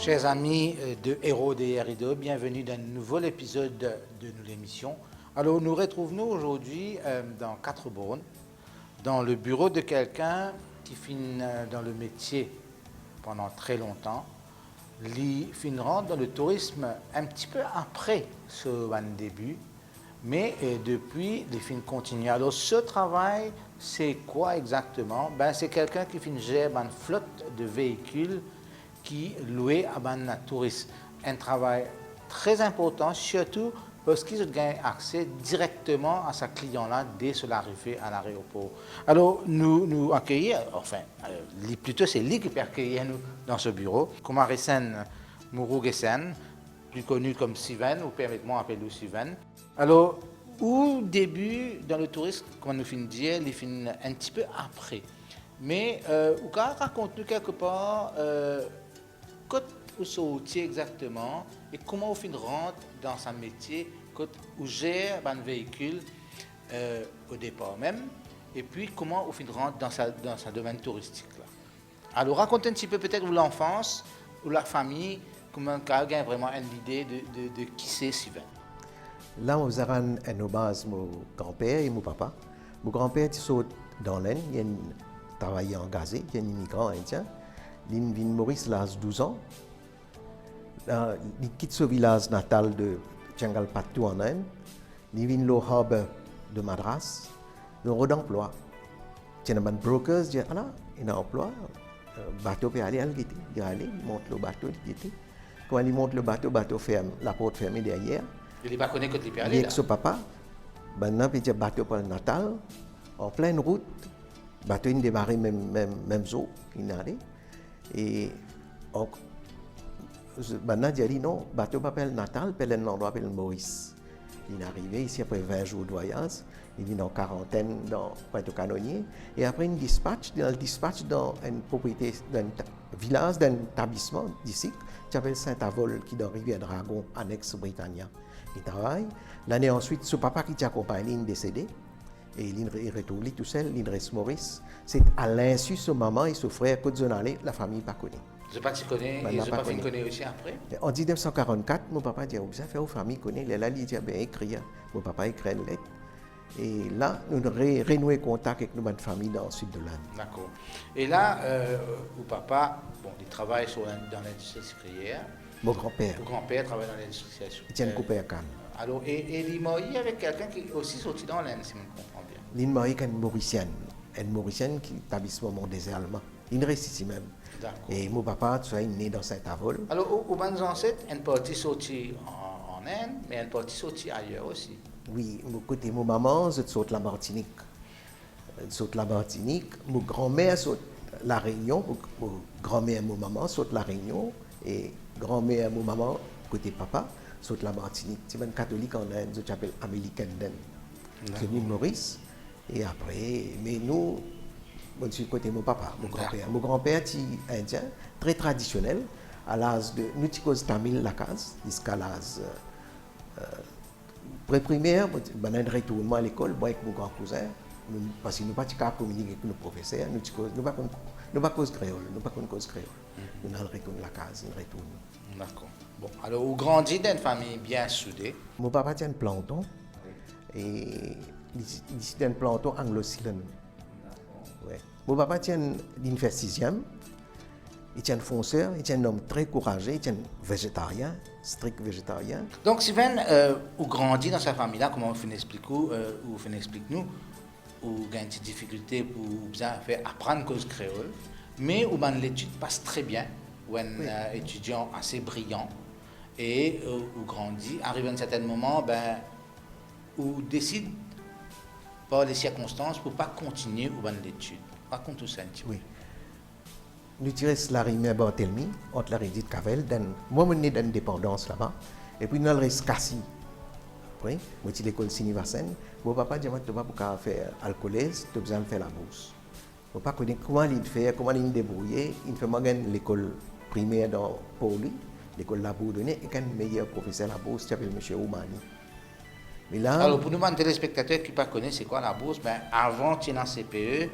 Chers amis de Héros des RIDE, bienvenue dans un nouvel épisode de l'émission. Alors, nous retrouvons aujourd'hui dans Quatre-Bornes, dans le bureau de quelqu'un qui finit dans le métier pendant très longtemps. Il rentre dans le tourisme un petit peu après ce début, mais depuis, il continue. Alors, ce travail, c'est quoi exactement? C'est quelqu'un qui gère une flotte de véhicules qui louait à un touriste. Un travail très important, surtout parce qu'ils ont accès directement à sa client-là dès son arrivée à l'aéroport. Alors, nous accueillons, plutôt c'est lui qui peut accueillir nous dans ce bureau. Kumarissen Murugessen, plus connu comme Sivan, ou permettez-moi d'appeler Sivan. Alors, au début, dans le tourisme, comme nous finissons de dire, il finit un petit peu après. Mais, raconte-nous quelque part, quand vous sortez exactement et comment vous rentrez dans ce métier, quand vous gérez un véhicule au départ même, et puis comment vous rentrez dans ce domaine touristique là. Alors racontez un petit peu peut-être l'enfance ou la famille, comment vous avez vraiment une idée de qui c'est Sivan. Là, on a une base, mon grand-père et mon papa. Mon grand-père saute dans l'Inde, il travaille en gazé, il est un immigrant indien. Il vient de Maurice à 12 ans. Il quitte ce village natal de Chengalpattu en Inde. Il vient au hub de Madras. Il redemploi. Il y a des brokers qui disent ah là, il a un emploi. Le bateau peut aller à l'Guité. Il monte le bateau, l'Guité. Quand il monte le bateau ferme, la porte fermée derrière. Il n'est pas connu quand il peut aller. Il est avec son papa. Maintenant, il y a un bateau pour le Natal. En pleine route, le bateau il démarre même eau. Il allait. Et maintenant, il a dit non, le bateau s'appelle Natal, puis l'endroit s'appelle Maurice. Il est arrivé ici après 20 jours de voyage. Il est en quarantaine dans Pointe Canonnier. Et après, il dispatch dans une propriété d'un village, d'un établissement d'ici, qui s'appelle Saint-Avold, qui est dans Rivière Dragon, annexe Britannia. Il travaille. L'année ensuite, son papa qui t'accompagne, il est décédé. Et il retourne tout seul, il reste Maurice. C'est à l'insu de son maman et son frère que la famille pas connue. Je ne sais pas si tu connais, et je ne connais aussi après. En 1944, mon papa dit, vous avez fait aux familles connaît, là, il dit, écrit. Mon papa écrit une lettre. Et là, nous renoué contact avec notre famille dans le sud de l'Inde. D'accord. Et là, mon papa, il travaille dans l'industrie sucrière. Mon grand-père. Mon grand-père travaille dans l'industrie sucrière. Etienne Coupé à Cannes. Alors, et il est marié avec quelqu'un qui est aussi sorti dans l'Inde, si je comprends bien. Il est marié avec une Mauricienne qui est établissement Mont Désert allemand. Il reste ici même. Et mon papa, il est né dans Saint-Avold. Alors, au bas ancêtres, une partie sortie en Inde, mais une partie sortie ailleurs aussi. Oui, côté mon maman, je saute la Martinique. Mon grand-mère saute la Réunion. Mon grand-mère et mon maman saute la Réunion. Et grand-mère et mon maman, côté papa, saute la Martinique. C'est un catholique en Inde, je s'appelle Amélie Kenden. C'est venu de Maurice. Et après, mais nous, je suis côté mon papa, mon grand-père. Mon grand-père est indien, très traditionnel. À l'âge de, nous sommes tamil la case, jusqu'à l'âge pré-primaire, on a un retournement à l'école, moi avec mon grand cousin, parce que nous ne pouvons pas communiquer avec nos professeurs, nous ne pouvons pas cause créole, nous ne pouvons pas cause créole. Nous allons retourner la case, nous retournons. D'accord. Bon, alors, vous grandissez dans une famille bien soudée. Mon papa tient un planton, et il tient un planton anglo-silène. Ouais. Mon papa tient une fait sixième, il tient un fonceur, il tient un homme très courageux, il tient un végétarien, strict végétarien. Donc, Sylvain, vous grandissez dans sa famille-là, comment vous expliquez-nous, vous avez des difficultés pour faire apprendre cause créole, mais l'étude passe très bien, vous êtes un étudiant assez brillant, et vous grandissez, arrive à un certain moment, vous décidez par les circonstances pour ne pas continuer l'étude. Raconte tout ça un petit peu. Oui. Nous tirons la rivière Barthélemy, entre la rivière de Cavel, moi je suis d'indépendance là-bas, et puis nous allons rester Cassis. Après, moi je suis à l'école Sinivasen, mon papa dit que tu vas pas faire alcoolèse, tu as besoin de faire la bourse. Mon papa connaît comment il fait, comment il débrouille, il fait l'école primaire dans Pauli, l'école La Bourdonnais, et un meilleur professeur de la bourse qui s'appelle M. Oumani. Là, alors pour nous, les téléspectateurs qui ne connaissent pas c'est quoi la bourse, avant tu es dans CPE,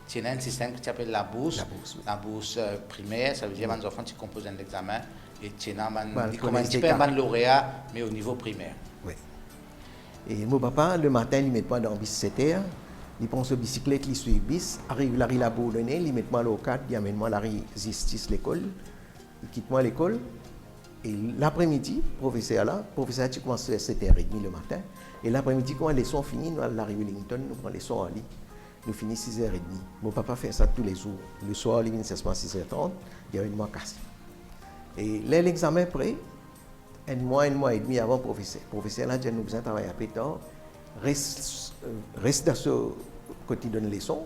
tu as un système qui s'appelle la bourse. La bourse primaire, ça veut dire que les enfants qui composent un examen, Et Tina, Bah, il commence collège un lauréat, mais au niveau primaire. Oui. Et mon papa, le matin, il met moi dans le bicyclette. Il prend sa bicyclette, il suit le bis, arrive là, il a boulonné, il met moi au 4, il amène moi à la justice l'école. Il quitte moi l'école. Et l'après-midi, professeur tu commences à 7h30 le matin. Et l'après-midi, quand les leçons finis, nous allons à Wellington, nous prenons les leçons en lit. Nous finissons 6h30. Mon papa fait ça tous les jours. Le soir, il vient à 6h30, il y a une mois cassé. Et là, l'examen prêt, un mois et demi avant le professeur. Le professeur là, dit nous besoin de travailler à pétard. Reste dans ce côté donne leçon.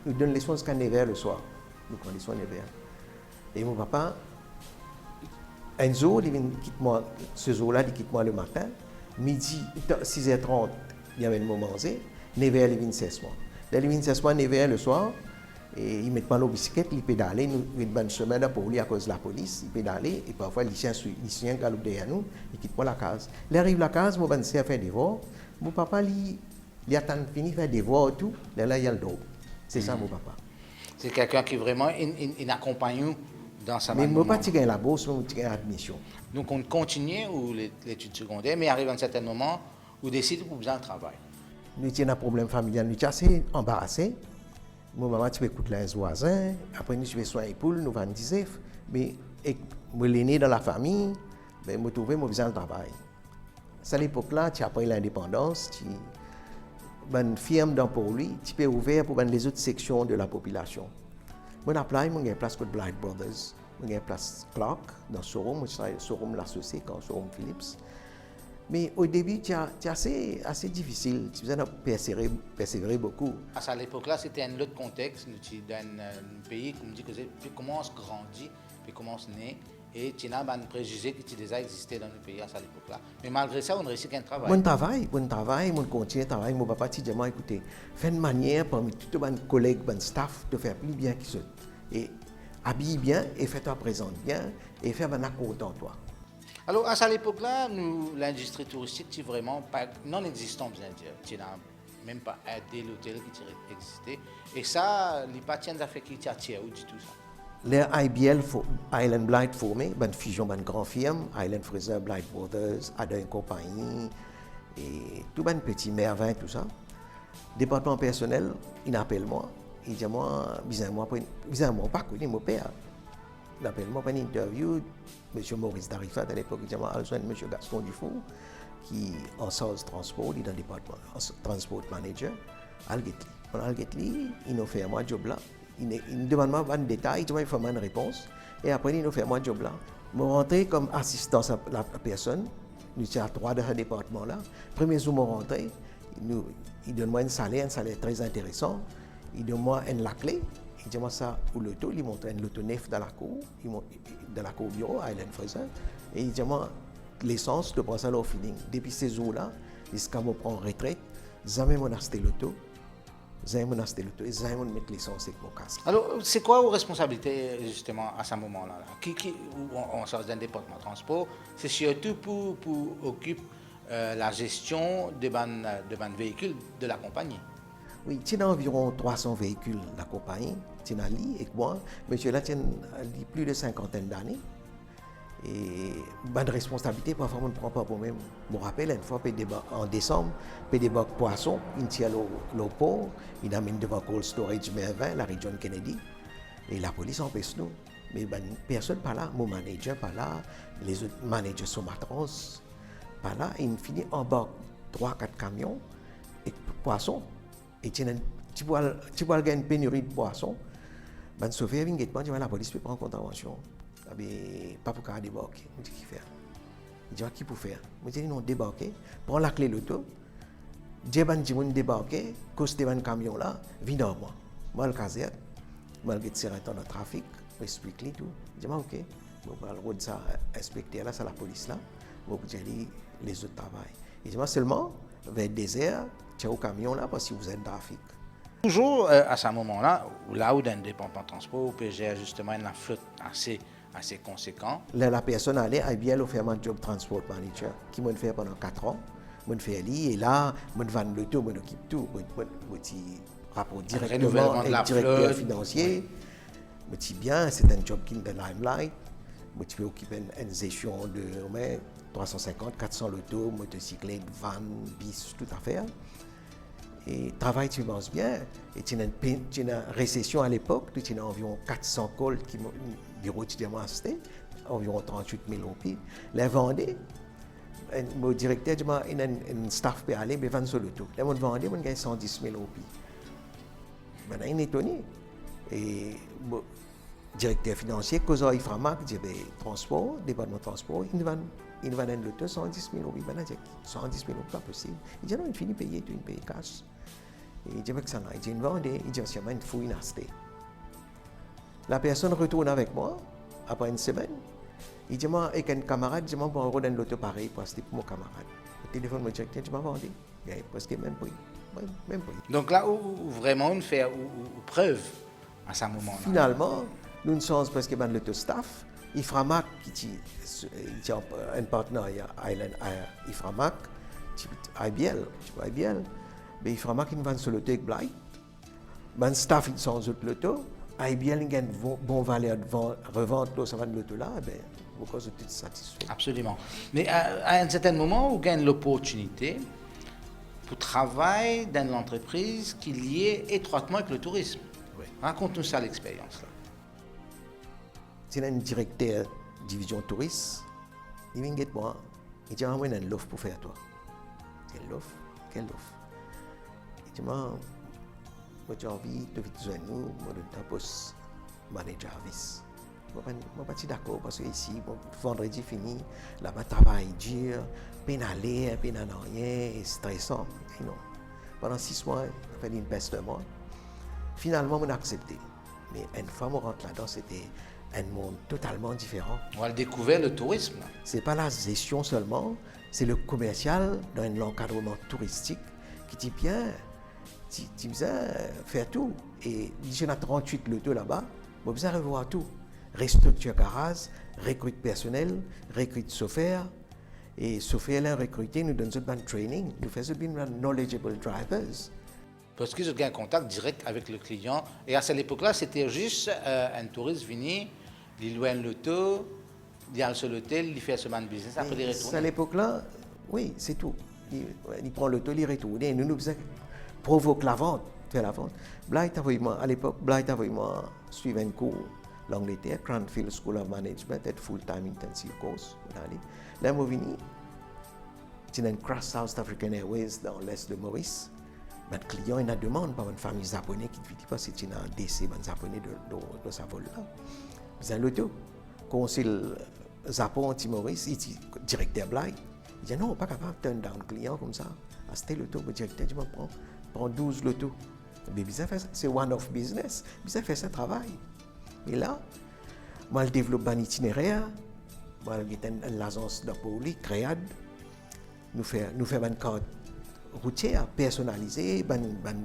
Nous donne leçon jusqu'à 9h le soir. Nous prenons leçon à 9h. Et mon papa, un jour, il quitte moi, ce jour-là, il quitte moi le matin. Midi, 6h30, il y avait un moment manger. 9h, il vient 16 mois. Là, il vient 16 mois, 9h le soir. Et il met pas la bicyclette, il pédale, nous une bonne semaine pour lui à cause de la police, il pédale et parfois il chien galope derrière nous, il quitte pas la case. Il arrive à la case, mon ben à faire des devoirs, mon papa il attend fini faire des devoirs et tout, là il y a le dos. C'est ça mon papa. C'est quelqu'un qui vraiment il accompagne nous dans sa manière. Mais mon papa il la bourse, moi il l'admission. Donc on continue l'étude secondaire, mais arrive à un certain moment où on décide pour besoin de travail. Nous avons un problème familial, nous sommes assez embarrassés. Mon maman, tu peux écouter les voisins, après nous, je vais soigner les poules, nous allons dire, mais moi, l'aîné dans la famille, je me trouvais, moi, besoin de travail. À l'époque-là, après l'indépendance, une firme dans pour lui, tu peux ouvrir pour les autres sections de la population. Moi, appelé, moi, j'ai une place de Blight Brothers, moi, j'ai une place Clark, dans le showroom, moi, je travaille dans le showroom l'associé, quand showroom Philips. Mais au début, c'est assez difficile. Tu dois persévérer beaucoup. À l'époque-là, c'était un autre contexte. Nous sommes dans un pays, comme dit, qui commence à grandir, puis commence à naître. Et tu as des préjugés qui déjà existaient dans le pays à cette époque-là. Mais malgré ça, on réussit qu'un travail. Bon travail, on continue à travailler. Mon papa dit, écoutez, fais une manière parmi tous les collègues, les staff, de faire plus bien qu'ils sont. Et habille bien, et fais-toi présente bien, et fais un accord en toi. Alors, à cette époque-là, l'industrie touristique est vraiment non existante, bien dire. Tu n'as même pas aidé l'hôtel qui existait. Et ça, les patients d'affaires qui t'attirent, ou du tout ça. Les IBL, Island Blight formé, une fusion de grande firme, Island Fraser, Blight Brothers, Ada compagnie, et tout un petit merveille, tout ça. Département personnel, il appelle moi, il dit moi, bizarrement, pas connu mon père. Il appelle moi pour une interview, M. Maurice Darifat à l'époque, il dit moi, M. Gaston Dufour, qui est en charge transport, il est dans le département transport manager, Algetli. En Algetli, il nous fait moi job là. Il me demande moi un détail, il fait une réponse, et après il nous fait moi job là. Je rentré comme assistant à la personne, nous sommes à 3 dans ce département là. Premier jour, je rentré, il donne moi un salaire très intéressant, il donne moi la clé. Il dit moi ça pour l'auto, il montre un auto neuf dans la cour, dans la cour bureau, Island Fraser, et il dit moi l'essence de prendre ça au feeling. Depuis ces jours-là, jusqu'à me prendre retraite, jamais mon acheté l'auto, jamais mon mettre l'essence avec mon casque. Alors, c'est quoi vos responsabilités justement à ce moment-là qui en charge d'un département de transport, c'est surtout pour occuper la gestion de véhicules de la compagnie. Oui, il y a environ 300 véhicules de la compagnie. Il y a lui et moi. Monsieur là, il a plus de 50 d'années. Et bonne responsabilité, parfois, on ne prend pas pour même. Je me rappelle, une fois, en décembre, il y a des poissons, il tient le port, il amène devant Cold Storage Mervin, la région Kennedy. Et la police empêche nous. Mais personne pas là, mon manager pas là, les autres managers sont matroces pas là. Et il finit en bas 3-4 camions et poissons. Et tu vois une pénurie de poissons. Ben, Sophie vient dire, la police peut prendre contravention. Pas pour qu'elle débarque. Je dis, qui faire? Il dit, qui pour faire? Je dis, non, débarquer, prends la clé de l'auto, dis, débarquer, coster un camion là, viens dans moi. Moi, le caserne, moi, je suis dans le trafic, je explique tout. Je dis, ok, je vais le road ça, inspecter là, c'est la police là, je vais dire les autres travail. Il dit, moi, seulement, vers le désert, tu as au camion là, parce que vous êtes dans le trafic. Toujours à ce moment-là, là où dans le département de transport, on peut gérer justement une flotte assez conséquent. La personne allait à bien faire mon job transport manager, qui m'a fait pendant 4 ans. Je fais et là, je vends l'auto, je m'occupe tout. Je rapporte directement avec le directeur financier. Je dis bien, c'est un job qui est dans Limelight. tu peux occuper une gestion de 350, 400 lotos, motocyclettes, van, bis, tout à faire. Et le travail, tu penses bien. Et tu as une récession à l'époque, tu as environ 400 cols qui bureau de acheté, environ 38 000 roupies. Les vendait. Le directeur dit qu'il y a un staff qui peut aller, mais vendre sur l'auto. Les gens vendaient, ils gagnent 110 000 roupies. Maintenant, il est étonné. Et le directeur financier, Kozo Iframak, dit transport, département de transport, il va vendre l'auto 110 000 roupies. Maintenant, il dit 110 000 roupies, pas possible. Il dit non, il finit de payer, il paye cash. Et il dit que ça n'a, il dit il vendait, il dit il y a une fouille acheté. La personne retourne avec moi, après une semaine. Il dit, moi, avec un camarade, je vais prendre l'auto pareil pour acheter pour mon camarade. Le téléphone me dit, je vais vendre. Il y a presque même prix. Même prix. Donc là, où vraiment on fait preuve à ce moment-là. Finalement, nous sommes presque dans l'auto-staff. Iframak, qui est un partenaire Island Iframak, IBL. Mais Iframak, il vend sur l'auto avec Blay. Le staff, il sont sur l'auto. IBL, il a une bonne valeur de revente, ça va de l'auto là, pourquoi vous êtes satisfait? Absolument. Mais à un certain moment, vous gagnez l'opportunité pour travailler dans l'entreprise qui est liée étroitement avec le tourisme. Oui. Raconte-nous ça, l'expérience-là. C'est un directeur de division touriste. Il vient de moi. Il dit, moi, j'ai une offre pour faire toi. Quelle offre? Quelle offre? Il dit, moi, j'ai envie de vous nous, moi, de ta poste manager service. Je ne suis pas d'accord parce que ici, vendredi fini, là-bas, travail dur, peine à aller, peine à rien, et stressant. Et non. Pendant 6 mois, on a fait une peste de moi. Finalement, on a accepté. Mais une fois qu'on rentre là-dedans, c'était un monde totalement différent. On a découvert le tourisme. Ce n'est pas la gestion seulement, c'est le commercial dans l'encadrement touristique qui dit bien, tu besoin faire tout. Et il y a 38 lotos là-bas, on a besoin de revoir tout. Restructure garage, recrute personnel, recrute chauffeur. Et chauffeur là recruté, nous donne un training, nous faisons bien knowledgeable drivers. Parce qu'ils ont un contact direct avec le client. Et à cette époque-là, c'était juste un touriste venu, il loue l'auto, il a sur l'hôtel, il fait ce man business, après il retourne. À l'époque-là, oui, c'est tout. Il prend l'auto, il retourne. Et nous provoque la vente, faire la vente. À l'époque, Blight a vraiment suivi un cours l'Angleterre, Cranfield School of Management, et full-time intensive course. Là, je suis venu, c'est un Cross South African Airways dans l'est de Maurice. Notre client il a demande par une famille japonaise qui dit pas si tu as un décès japonais de sa vol-là. C'est un loto. Conseil Japon, Maurice, il dit directeur Blight. Il dit non, pas capable de turn down client comme ça. C'était le loto, le directeur dit prends 12 lotos. Mais c'est one-off business. Bizarre fait ça travail. Et là, moi, je développe un itinéraire. Moi, j'ai une agence de police, CREAD. Nous faisons une carte routière personnalisée,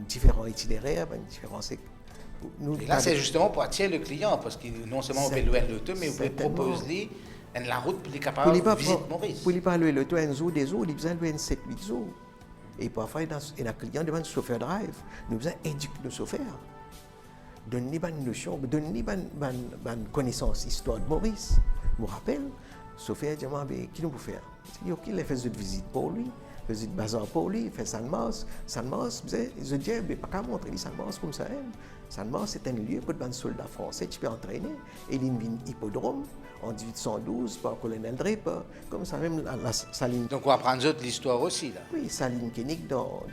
différents itinéraires, différents. Et là, c'est justement pour attirer le client, parce que non seulement on peut louer l'auto, mais on peut proposer la route pour les capables de visiter Maurice. Pour ne pas louer l'auto un jour, des jours, il a besoin de louer 7-8 jours. Et parfois, il y a un client qui demande chauffeur drive. Nous avons éduqué nos chauffeurs. Donner une notion, donner une connaissance histoire de Maurice. Je me rappelle, chauffeur dit, qui nous peut faire? Il dit, ok, il fait une visite pour lui, visite bazar pour lui, il fait San-Mars. San-Mars, je dis, mais pas qu'à montrer San-Mars comme ça. San-Mars, c'est un lieu pour les soldats français, tu peux entraîner. Et il y a un hippodrome en 1812 par le colonel Draper, comme ça même la saline. Donc on va prendre l'histoire aussi, là. Oui, saline Koenig dans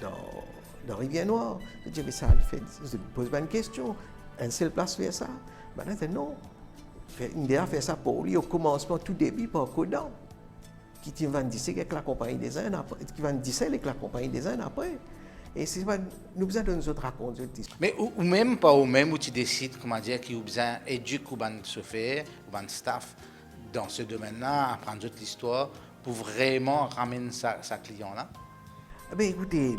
Rivière-Noire. Je dis, mais ça, je pose une question. Une seule place faire ça? Maintenant, non. Il a fait ça pour lui au commencement, tout début, par Codan, qui va dire avec la compagnie des Indes après, qui va dire avec la compagnie des Indes après. Et c'est pas, nous besoin de nous autres raconter. Mais ou même pas au même où tu décides, comment dire, qui a besoin d'éduquer ou de chauffeur, ou de staff dans ce domaine-là, apprendre l'histoire pour vraiment ramener sa client-là? Ben écoutez,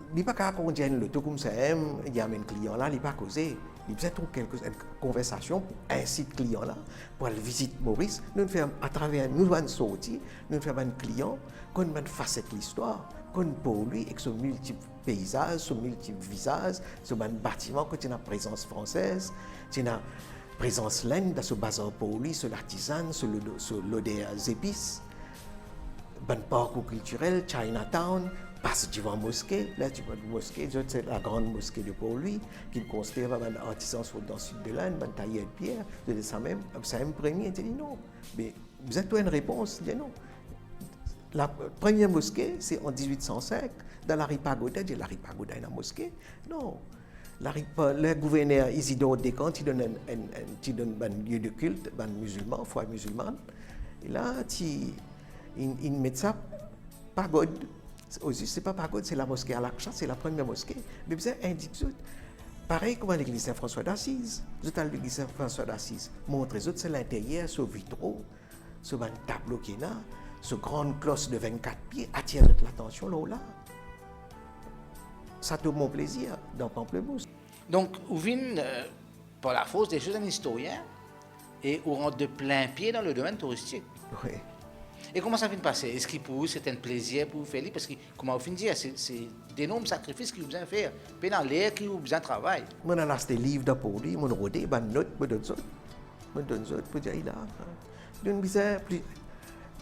il n'est pas qu'à conduire l'auto comme ça, il y a un client là, il n'est pas causé. Il besoin de une conversation pour inciter le client là, pour aller visiter Maurice. Nous faisons à travers, nous allons sortir, nous faisons un client, qu'on va facette l'histoire, qu'on pour lui, avec son multiple paysage, son multiple visage, son bâtiment, quand il y a une présence française, il y a une présence laine dans ce bazar pour lui, sur l'artisan, sur l'odeur épices. Bon parcours culturel, Chinatown, passe devant mosquée. Là, tu vois la mosquée, c'est la grande mosquée de Port-Louis, qui considère un artisan dans le sud de l'Inde, un tailleur de pierre. Je dis ça même premier. Tu dis non. Mais vous avez une réponse. Je dis non. La première mosquée, c'est en 1805, dans la Ripagoda. Je dis la Ripagoda est la mosquée. Non. Le gouverneur Isidore Descamps, il donne un lieu de culte, un musulman, foi musulmane. Et là, il met ça pagode. Aussi, c'est pas pagode, c'est la mosquée Al-Aqsa, c'est la première mosquée. Mais vous indique pareil comme l'église Saint-François d'Assise. Vous avez l'église Saint-François d'Assise. Montrez c'est l'intérieur, ce vitraux, ce tableau qui est là, ce grande cloche de 24 pieds attire notre attention là. Ça te mon plaisir dans Pamplemousse. Donc, vous venez, par la force des choses d'un historien, et on rentre de plein pied dans le domaine touristique. Oui. Et comment ça vient de passer? Est-ce que pour vous, c'est un plaisir pour vous faire? Parce que, comment vous finissez dire, c'est d'énormes sacrifices que vous besoin de faire. Puis dans l'air que vous besoin de travail. Moi, j'ai acheté des livres pour lui, mon rodé, une note, je donne ça. Je donne ça pour dire, là.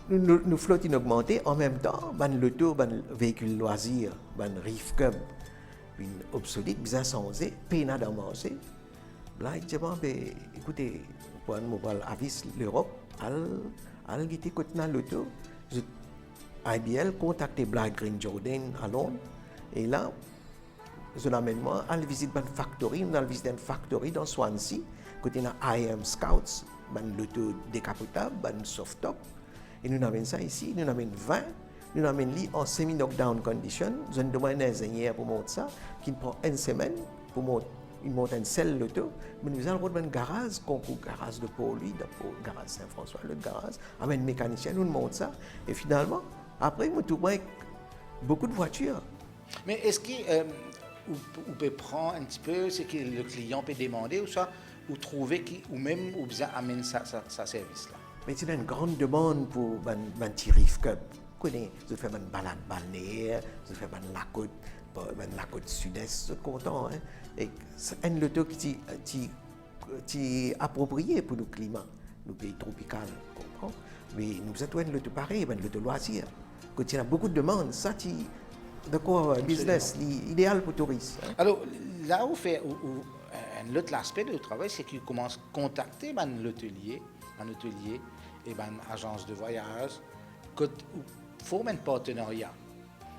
Nous flottons augmenté en même temps, l'auto, le véhicule loisir, le Reef Cub, obsolète, bien changé, peine à manger. Là, il dit, écoutez, pour nous avis l'Europe, elle était côté dans l'auto. IBL contacté Black Green Jordan à Londres. Et là, je l'amène moi, elle visite une factory, on a visité une factory dans Swansea, côté dans IM Scouts, l'auto décapotable, soft top. Et nous avons ça ici, nous avons 20, nous avons en semi-knockdown condition. Je demande à un ingénieur pour monter ça, qui prend une semaine pour monter. Il monte une selle l'auto, mais nous allons un garage, concours garage de Port-Louis, garage Saint-François, le garage, avec un mécanicien, nous montons ça. Et finalement, après, nous trouvons beaucoup de voitures. Mais est-ce que vous pouvez prendre un petit peu ce que le client peut demander ou ça, ou trouver ou même vous amène sa service là? Mais il y a une grande demande pour un petit Reef Cup. Je fais une balade balnéaire, je fais la côte sud-est, je suis content. Hein? Et c'est un loto qui est approprié pour le climat, le pays tropical, comprends? Mais nous avons un loto pareil, un loto loisir. Quand il y a beaucoup de demandes, ça, de quoi un business idéal pour les touristes. Hein? Alors, là où fait un autre aspect de travail, c'est qu'ils commencent à contacter l'hôtelier, et agence de voyage, il faut un partenariat.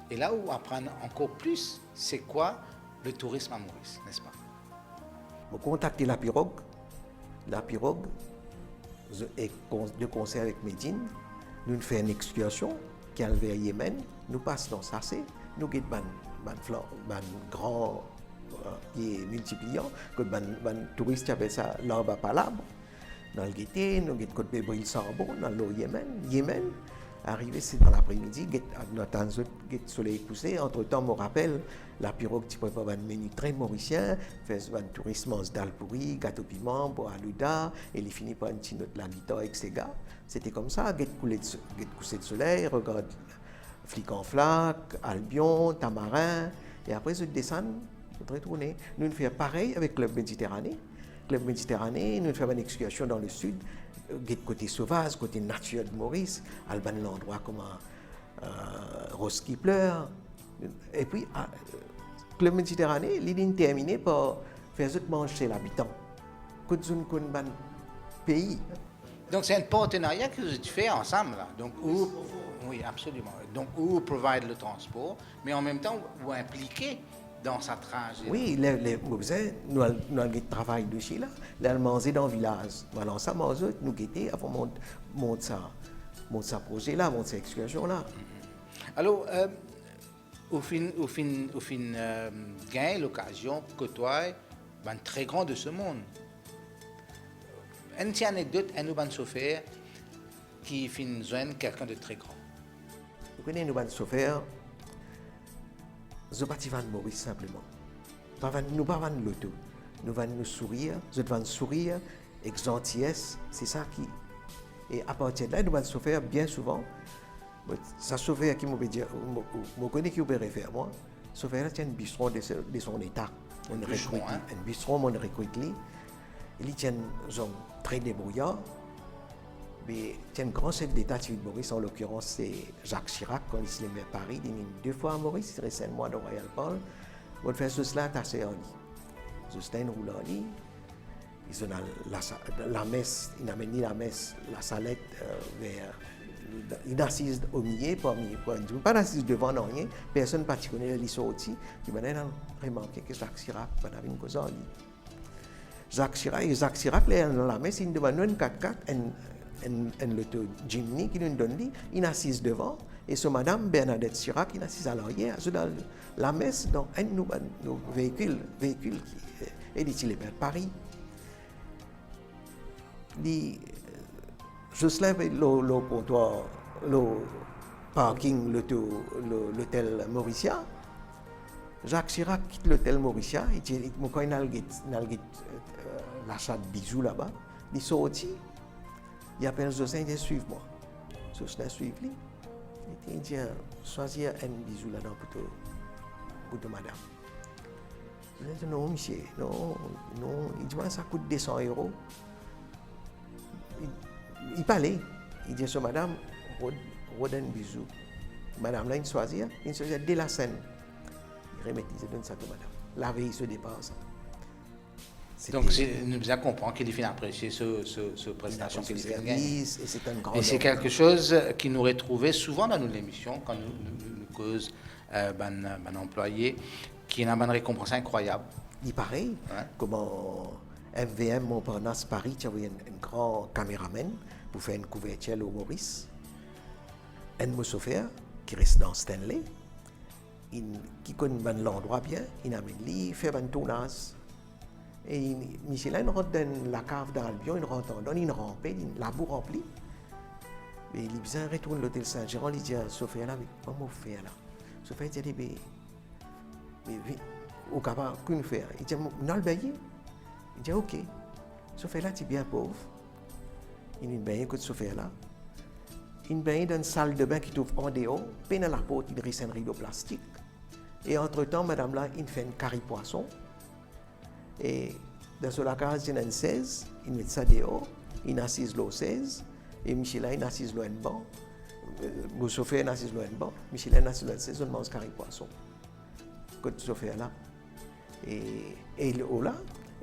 Et là où apprendre encore plus, c'est quoi le tourisme à Maurice, n'est-ce pas? Vous contactez la pirogue. La pirogue, de concert avec Médine, nous faisons une excursion qui est vers Yémen, nous passons dans Sassé, nous guettons un grand qui est multipliant, que les touristes appellent ça l'arbre à palabre. Dans le guetté, nous guettons Côte Bébril Sarbon, dans le Yémen. Arrivé, c'est dans l'après-midi, notre soleil couché. Entre-temps, je me rappelle, la pirogue, tu prépares un menu très mauricien, fait un tourisme d'Alpouri, gâteau piment, bois alouda, et il finit par une petite note la guitare avec ses gars. C'était comme ça, coucher de soleil, regarde Flic en flac, Albion, Tamarin, et après, je descends, je retourne. Nous faisons pareil avec Club Méditerranée. Club Méditerranée, nous faisons une excursion dans le sud, côté sauvage, côté nature de Maurice, Alban l'endroit comme Rose qui pleure. Et puis, Club Méditerranée, l'idée est terminée par faire manger chez l'habitant. Quand on a un pays. Donc, c'est un partenariat que vous faites ensemble. Là. Donc, oui, absolument. Donc, vous provide le transport, mais en même temps, vous impliquez dans sa trajet. Oui, nous avons travail dessus là, nous avons mangé dans le village. Voilà, ça, nous guetter avant monter ça projet là, monter cette excursion là. Alors, au fin, gagne l'occasion de côtoyer un très grand de ce monde. Une petite anecdote, un nouveau chauffeur qui finit joindre quelqu'un de très grand. Vous connaissez un nouveau chauffeur? Je ne vais pas Maurice simplement. Nous ne pas l'auto. Nous allons nous sourire, je vais sourire avec gentillesse. C'est ça qui. Et à partir de là, nous allons souffrir bien souvent. Ça chauffeur qui me dit, je connais qui peut faire moi. Chauffeur, c'est un bistrot de son état. Un bistrot, on recrute. Il y a un homme très débrouillard. Mais il y a un grand chef d'État de Maurice, en l'occurrence c'est Jacques Chirac, quand il s'est mis à Paris. Il est 2 fois à Maurice, il reste 1 mois dans Royal Paul. On fait cela à assez en lit. Justin roule en lit. Ils ont la messe, il amène la messe, la salette vers. Il est assis au milieu, pas assis devant non rien, personne ne particulier il sorti, qui m'a remarqué que Jacques Chirac avait une cause en lit. Jacques Chirac, dans la messe, il demande un 4x4, le Jimny qui nous donne, il est assis devant, et ce madame Bernadette Chirac, il est assis à l'arrière, dans la messe, dans un véhicule qui est de Paris. Jocelyn le comptoir, le parking, l'hôtel Mauricia. Jacques Chirac quitte l'hôtel Mauricia, quand il a l'achat de bijoux là-bas, il sortit, il appelle Jocelyn, il dit suive-moi. Jocelyn suive lui. Il dit choisir un bijou là-dedans pour madame. Il dit non, monsieur, non. Il dit ça coûte 200 €. Il parlait. Il dit madame, redonne un bijou. Madame là, il choisit dès la scène. Il remet, il donne ça à madame. La veille se dépasse. Donc, nous bien comprendre qu'il est apprécier ce prestation qu'il fait gagner. Et c'est quelque chose qui nous retrouvait souvent dans nos émissions, quand nous cause un employé qui a une récompense incroyable. Il paraît, comment FVM Montparnasse Paris, tu avais un grand caméraman pour faire une couverture au Maurice. Un chauffeur qui reste dans Stanley, qui connaît l'endroit bien, il amène lui, fait un tournage. Et Michelin rentre dans la cave d'Albion, il rentre dans une rampe, la boue remplie. Et il vient retourne à l'hôtel Saint-Géran, il dit à Sophia là, mais comment faire là? Sophia dit, mais au capable, qu'une faire? Il dit, non, le bailli. Il dit, ok. Sophia là, tu es bien pauvre. Il est baigné que Sophia là. Il est baigné dans une salle de bain qui trouve en dehors, peine à la porte, il reste un rideau plastique. Et entre-temps, madame là, il fait une carré poisson. Et dans la case, il y a une 16, il met ça dehors, il assise l'eau 16, et Michelin il assise l'eau en banc, le chauffeur assise l'eau en banc, Michelin assise l'eau en 16, on mange carré poisson. Quand le chauffeur là, et l'eau là,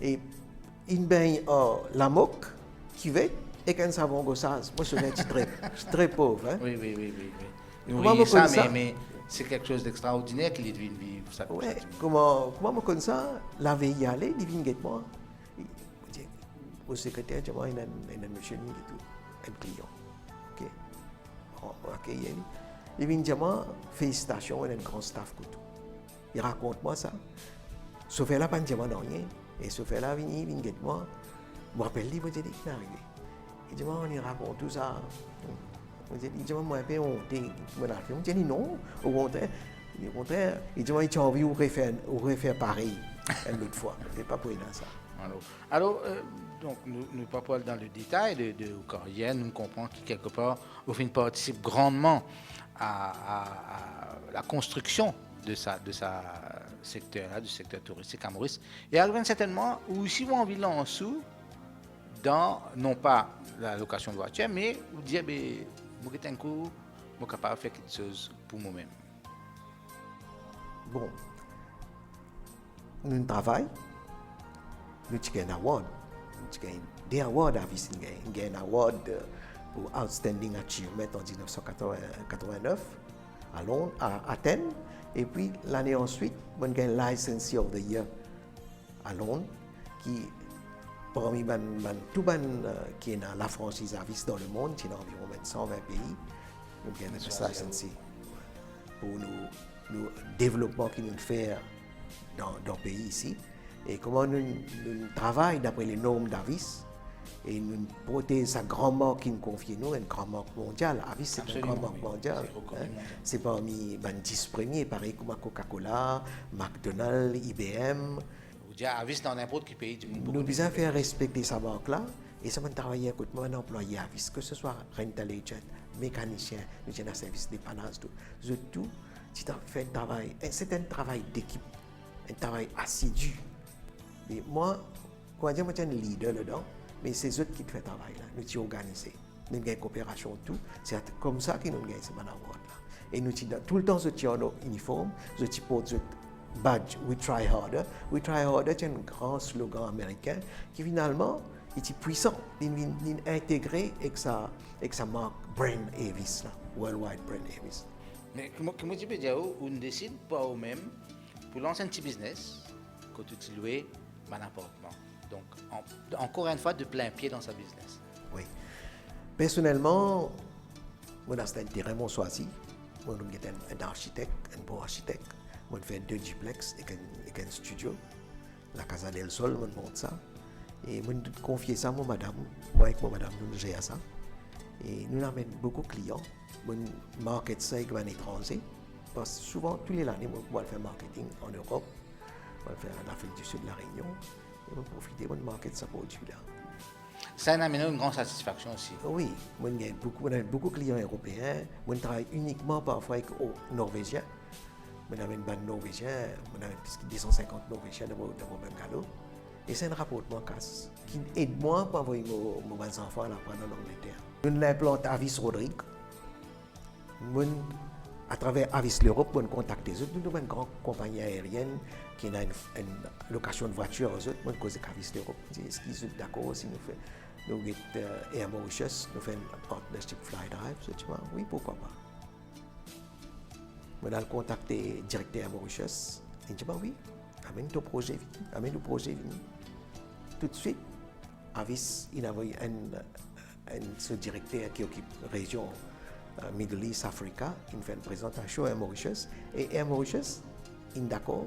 et il baigne la moque, qui va, et quand savon gossage, moi je suis très pauvre. Hein? Oui. Oui, ça, mais c'est quelque chose d'extraordinaire qu'il devine vivre. Oui, comment me connais ça? La veille y aller, il vient guette moi. Au secrétaire, il y a un monsieur qui est un client. Ok, il vient dire moi, félicitations, il y a un grand staff. Il raconte moi ça. Sauf là, pas de diamant dans rien. Et sauf là, il vient guette moi. Je me rappelle, il me dit qu'il est arrivé. Il dit moi, on raconte tout ça. Il dit moi, un peu honte. Je dis non, au contraire. Il dit moi, il a envie de refaire pareil une autre fois. C'est pas pour ça. Alors, donc, nous pas parler dans le détail de carrière, nous comprenons que quelque part, Oufine participe grandement à la construction de sa secteur, du secteur touristique à Maurice. Et elle certainement, ou si vous avez envie de lancer dans, non pas la location de voiture, mais vous dire, je suis capable de faire quelque chose pour moi-même. Bon, nous travaillons, nous avons un award. Nous avons des awards à Vice. Nous avons un award pour Outstanding Achievement en 1989 à Londres, à Athènes. Et puis l'année ensuite, nous avons un Licensee of the Year à Londres, qui parmi tout le monde qui est dans la franchise à Vice dans le monde, qui est dans environ 120 pays, nous avons un Licensee pour le développement qu'il nous fait dans le pays ici. Et comment nous travaillons d'après les normes d'Avis et nous portons sa grande marque qui nous confie nous, une grande marque mondiale. Avis, c'est une grande marque mondiale. C'est parmi les 10 premiers, pareil comme Coca-Cola, McDonald's, IBM. Avis dans n'importe quel pays du monde. Nous devons faire respecter sa marque-là. Et ça m'a travaillé à côté de moi, un employé Avis, que ce soit rental agent, mécanicien, nous avons un service dépannage, tout. Tu as fait un travail, c'est un travail d'équipe, un travail assidu. Et moi, Comment dire, moi, je suis un leader là-dedans, mais c'est eux qui font le travail là. Nous sommes organisés. Nous avons une coopération, tout. C'est comme ça que nous gagnons ce award là. Et nous sommes tout le temps, nous sommes en uniforme, nous portons badge, we try harder. We try harder, c'est un grand slogan américain qui finalement est puissant. Il est intégré avec sa marque Brand Avis, là, Worldwide Brand Avis. Mais comment tu peux dire, on décide pas au même pour lancer un petit business, quand tu loues un appartement. Donc, encore une fois, de plein pied dans sa business. Oui. Personnellement, moi, dans cet intérêt, moi, choisi. Moi, je suis un architecte, un beau architecte. Moi, je fais 2 duplex et un studio. La Casa del Sol, moi, je monte ça. Et moi, je confie ça à mon madame. Moi, avec mon madame, nous gérons ça. Et nous avons beaucoup de clients. Moi, je market ça avec un étranger. Parce que souvent, tous les années, moi, je fais marketing en Europe. Moi, je fais en Afrique du Sud, la Réunion. Et moi, je profite, moi, de market ça pour celui-là. Ça a amené une grande satisfaction aussi. Oui, moi, j'ai beaucoup de clients européens. Moi, je travaille uniquement parfois avec les Norvégiens. Moi, j'ai une bande norvégienne, moi, j'ai plus de 250 Norvégiens dans mon bungalow. Et c'est un rapportement casse qui aide moi pour envoyer mes enfants à l'apprendre en Angleterre. Nous l'implante Avis Rodrigue. Moi, à travers Avis l'Europe, nous contacter eux. Nous avons une grande compagnie aérienne qui a une location de voiture aux autres. Moi, je cause Avis l'Europe. Est-ce qu'ils sont d'accord si nous faisons Air Mauritius, nous faisons un partnership Flydrive? Oui, pourquoi pas. Je vais contacter le directeur Air Mauritius. Il dit oui, amène ton projet, amène le projet. Tout de suite, Avis, il a envoyé ce directeur qui occupe la région Middle East, Africa. Il fait une présentation à Air Mauritius. Et Air Mauritius, il est d'accord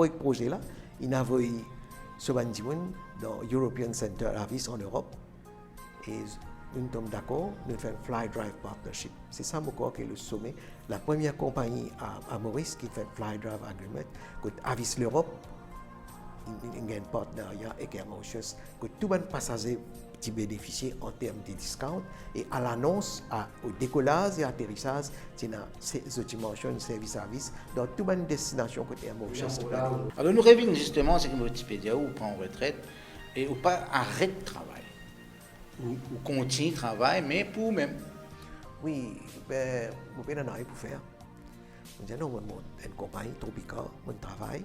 avec le projet là. Il a envoyé ce bandiment dans European Center Avis en Europe. Et nous sommes d'accord, nous faisons un Fly Drive Partnership. C'est ça, moi, qui est le sommet. La première compagnie à Maurice qui fait Fly Drive Agreement, que Avis l'Europe, il y a un partenariat avec Air Mauritius, que tous les passagers qui bénéficient en termes de discount. Et à l'annonce, au décollage et atterrissage, il y a cette dimension de service dans toutes les destinations que Air Mauritius. Alors, nous revenons justement, c'est que Wikipédia, ou pas en retraite, et ou pas arrêt de travail. Ou continue le travail, mais pour même. Oui, ben, je n'ai rien pour faire. Je dis non, une compagnie tropicale, je travaille,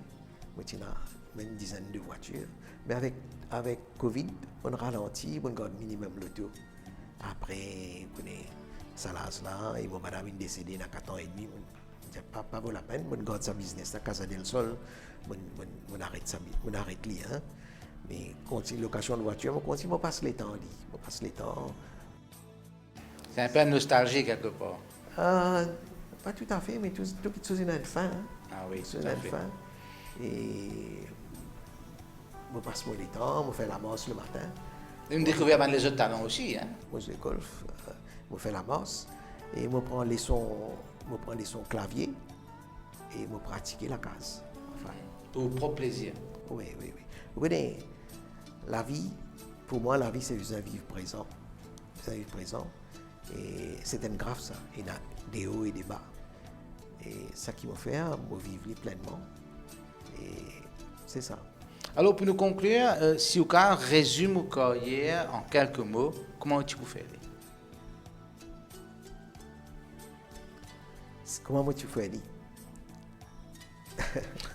je j'ai une dizaine de voitures. Mais avec Covid, on ralentit, on garde minimum le tour. Après, on est salace là, et mon madame est décédée dans 4 ans et demi. Je dis pas vaut la peine, on garde sa business à Casa del Sol, on arrête ça, on arrête li, hein. Mais continue location de voiture, on continue, on passe les temps, on passe les temps. C'est un peu nostalgie quelque part. Pas tout à fait, mais tout qui est une fin. Hein. Ah oui, tout à fait. Fin. Et je passe les temps, je fais la masse le matin. Vous découvrez les autres talents aussi. Hein? Moi, je golf, je fais la masse et je prends les sons clavier et je pratique la case. Enfin, pour vos propres plaisirs. Oui. Vous voyez, la vie, pour moi, la vie, c'est un vivre présent. C'est un vivre présent. Et c'est un grave, ça. Il y a des hauts et des bas. Et ça qui m'a fait, moi, vivre pleinement. Et c'est ça. Alors, pour nous conclure, si vous résume votre carrière en quelques mots, comment tu peux faire? Comment tu peux faire?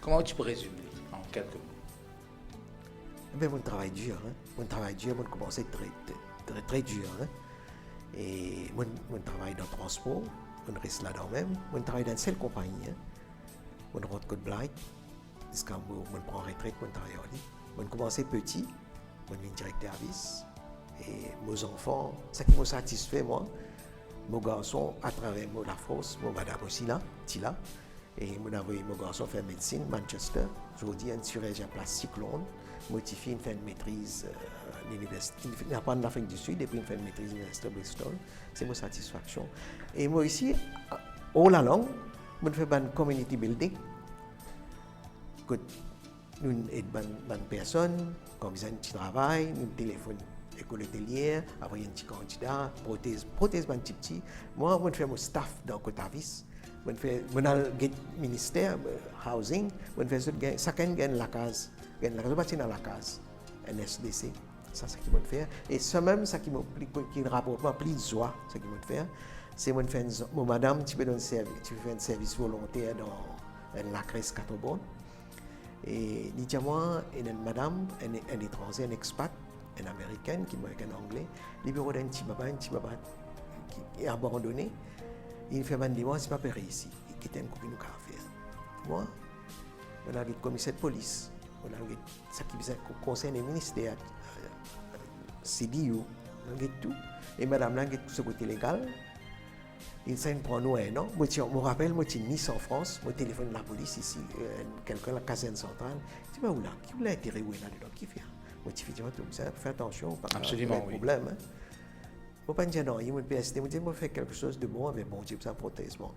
Comment tu peux résumer en quelques mots? Ben, mon travail dur. Hein? Mon travail dur, mon commencé très dur. Hein? Et mon travail dans le transport, on reste là-dedans même. Mon travail dans une seule compagnie. Hein? Mon rentre Côte Black. Jusqu'à mon prend retraite, mon travail en ligne. Mon commencé petit, mon ligne directeur à vis. Et mes enfants, ça qui me satisfait, moi, mon garçon, à travers la France, mon madame aussi là, Tila. Et mon envoyé mon garçon faire médecine, Manchester. Aujourd'hui, un chirurgien plastique Londres. Motivé, il fait une maîtrise à l'université. Il apprend en Afrique du Sud et puis il fait une maîtrise à l'université de Bristol. C'est ma satisfaction. Et moi ici, all along, je fais un community building. Que nous aidons les personnes, comme ils ont un petit travail, nous téléphonons l'école hôtelière, après un petit candidat, prothèse un petit. Moi, je fais mon staff dans Côte-Avis. Je fais ministère, housing, je fais chacun gagne la case. Je bâtis dans la case. NSDC. Ça, c'est ce qu'ils vont faire. Et ça même, ça qui rapporte plus de joie, ce qu'ils vont faire, c'est moi faire madame, tu fais un service volontaire dans la Crèce Catobon. Et dit à moi, une madame, un étranger, un expat, une américaine qui est en anglais, le bureau d'un petit papa qui est abandonné. Il fait demander moi, c'est pas payé ici. Il quitte un copine au café. Moi, on a le commissaire de police, on a ça qui concerne le ministère, CDU, on a tout. Et madame là, tout ce côté légal. Il s'est prend nous un an. Moi, je me rappelle, moi, je suis Nice en France, moi, téléphone de la police ici, quelqu'un à la caserne centrale. Je dis, où là? Qui vous l'a intérêt où est là-dedans? Qui fait? Moi, je dis, fais attention, pas de problème. Hein. Je ne peux pas dire non, il me PSD, je dis, moi, fais quelque chose de bon, mais bon, Dieu, ça protège moi.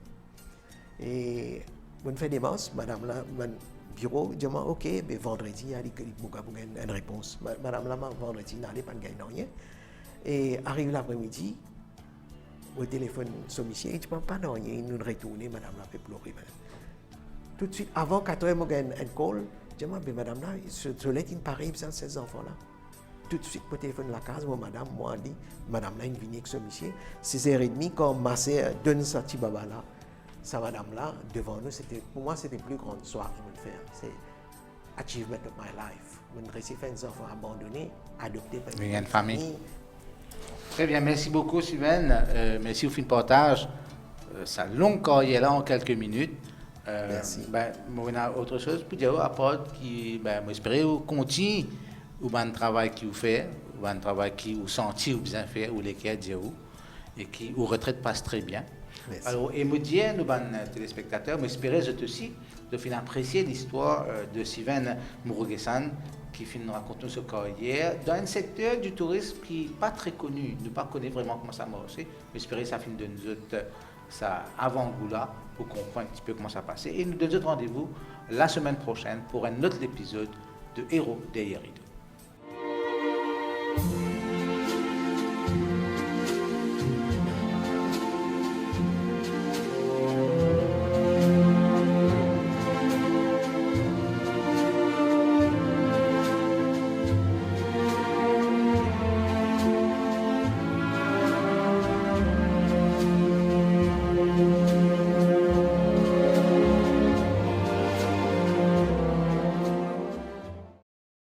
Et je fais des masses, madame là, mon bureau, je dis, ok, mais vendredi, il y a une réponse. Madame là, vendredi, n'allez pas gagner rien. Et arrive l'après-midi, au téléphone sommissier, il dit pas non, il nous retourne, madame l'a fait pleurer. Tout de suite, avant 4 heures, j'ai un call, je dis, mais madame là, ce lait, il paraît, ces enfants-là. Tout de suite, au téléphone de la case, madame, moi, dit, madame là, il vient avec sommissier. 6h30, quand ma sœur donne sa petite baba là, sa madame là, devant nous, pour moi, c'était la plus grande soirée que je faire. C'est achievement of my life. Je réussi à faire des enfants abandonnés, adoptés par une famille. Très bien, merci beaucoup Sylvain. Merci au fin de partage. Ça longue carrière là en quelques minutes. Merci. On a autre chose pour dire à part qui, j'espère que vous continuez au bon travail que vous faites, au bon travail que vous sentez ou bien fait, ou lesquels dire et qui vous retraite passe très bien. Merci. Alors, et me dire, nous, téléspectateurs, j'espère que aussi de finir apprécier l'histoire de Sylvain Murugesan, qui finit raconter ce carrière dans un secteur du tourisme qui n'est pas très connu, ne pas connaît vraiment comment ça marche. J'espère que ça finit de nous autres, ça avant-goût là, pour comprendre un petit peu comment ça passe. Et nous donnons rendez-vous la semaine prochaine pour un autre épisode de Héros derrière Rideau.